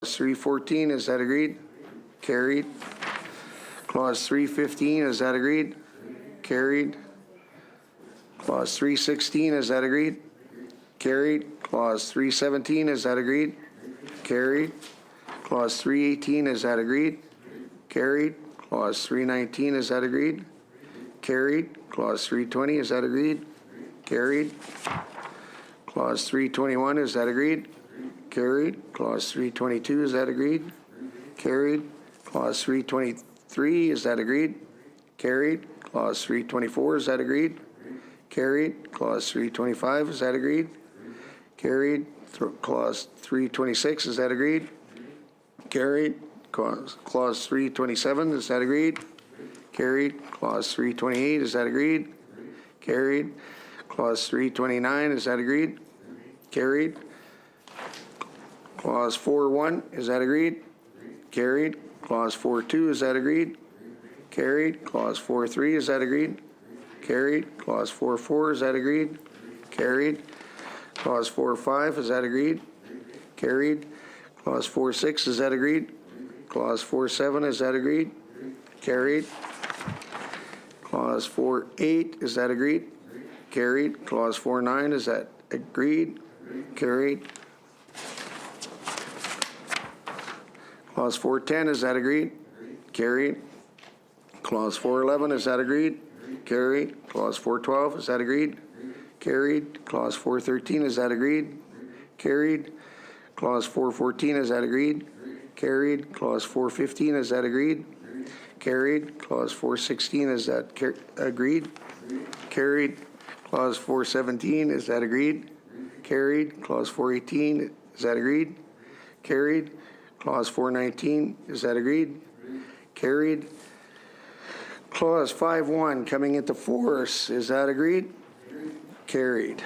314, is that agreed? Carried. Clause 315, is that agreed? Carried. Clause 316, is that agreed? Carried. Clause 317, is that agreed? Carried. Clause 318, is that agreed? Carried. Clause 319, is that agreed? Carried. Clause 320, is that agreed? Carried. Clause 321, is that agreed? Carried. Clause 322, is that agreed? Carried. Clause 323, is that agreed? Carried. Clause 324, is that agreed? Carried. Clause 325, is that agreed? Carried. Clause 326, is that agreed? Carried. Clause 327, is that agreed? Carried. Clause 328, is that agreed? Carried. Clause 329, is that agreed? Carried. Clause 4.1, is that agreed? Carried. Clause 4.2, is that agreed? Carried. Clause 4.3, is that agreed? Carried. Clause 4.4, is that agreed? Carried. Clause 4.5, is that agreed? Carried. Clause 4.6, is that agreed? Clause 4.7, is that agreed? Carried. Clause 4.8, is that agreed? Carried. Clause 4.9, is that agreed? Carried. Clause 4.10, is that agreed? Carried. Clause 4.11, is that agreed? Carried. Clause 4.12, is that agreed? Carried. Clause 4.13, is that agreed? Carried. Clause 4.14, is that agreed? Carried. Clause 4.15, is that agreed? Carried. Clause 4.16, is that agreed? Carried. Clause 4.17, is that agreed? Carried. Clause 4.18, is that agreed? Carried. Clause 4.19, is that agreed? Carried. Clause 5.1 coming into force, is that agreed? Carried.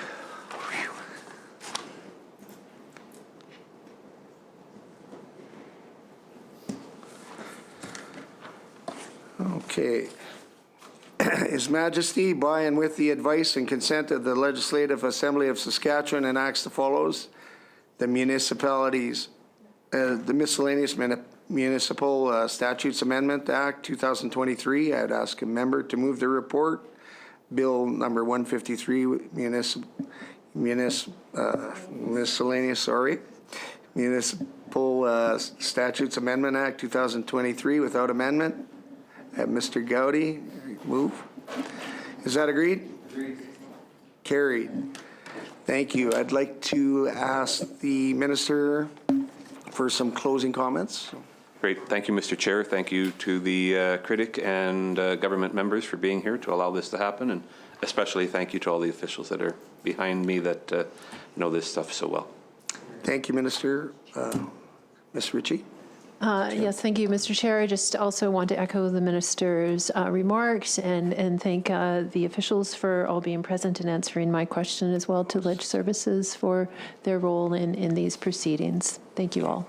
Okay. His Majesty, by and with the advice and consent of the Legislative Assembly of Saskatchewan, enacts the follows: the municipalities, the Miscellaneous Municipal Statutes Amendment Act 2023. I'd ask a member to move the report. Bill number 153, Municipal Statutes Amendment Act 2023 without amendment. Mr. Gowdy, move. Is that agreed? Agreed. Carried. Thank you. I'd like to ask the Minister for some closing comments. Great. Thank you, Mr. Chair. Thank you to the critic and government members for being here to allow this to happen, and especially thank you to all the officials that are behind me that know this stuff so well. Thank you, Minister. Ms. Ritchie. Yes, thank you, Mr. Chair. I just also want to echo the Minister's remarks and thank the officials for all being present and answering my question, as well to Ledge Services for their role in these proceedings. Thank you all.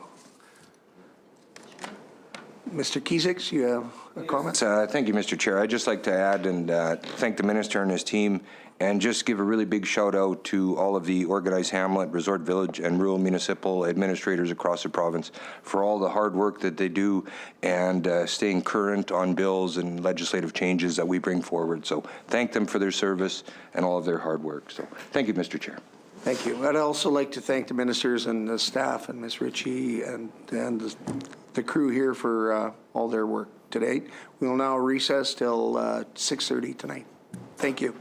Mr. Kizix, you have a comment? Thank you, Mr. Chair. I'd just like to add and thank the Minister and his team, and just give a really big shout out to all of the organized hamlet, resort village, and rural municipal administrators across the province for all the hard work that they do and staying current on bills and legislative changes that we bring forward. So thank them for their service and all of their hard work. So thank you, Mr. Chair. Thank you. I'd also like to thank the ministers and the staff and Ms. Ritchie and the crew here for all their work today. We will now recess till 6:30 tonight. Thank you.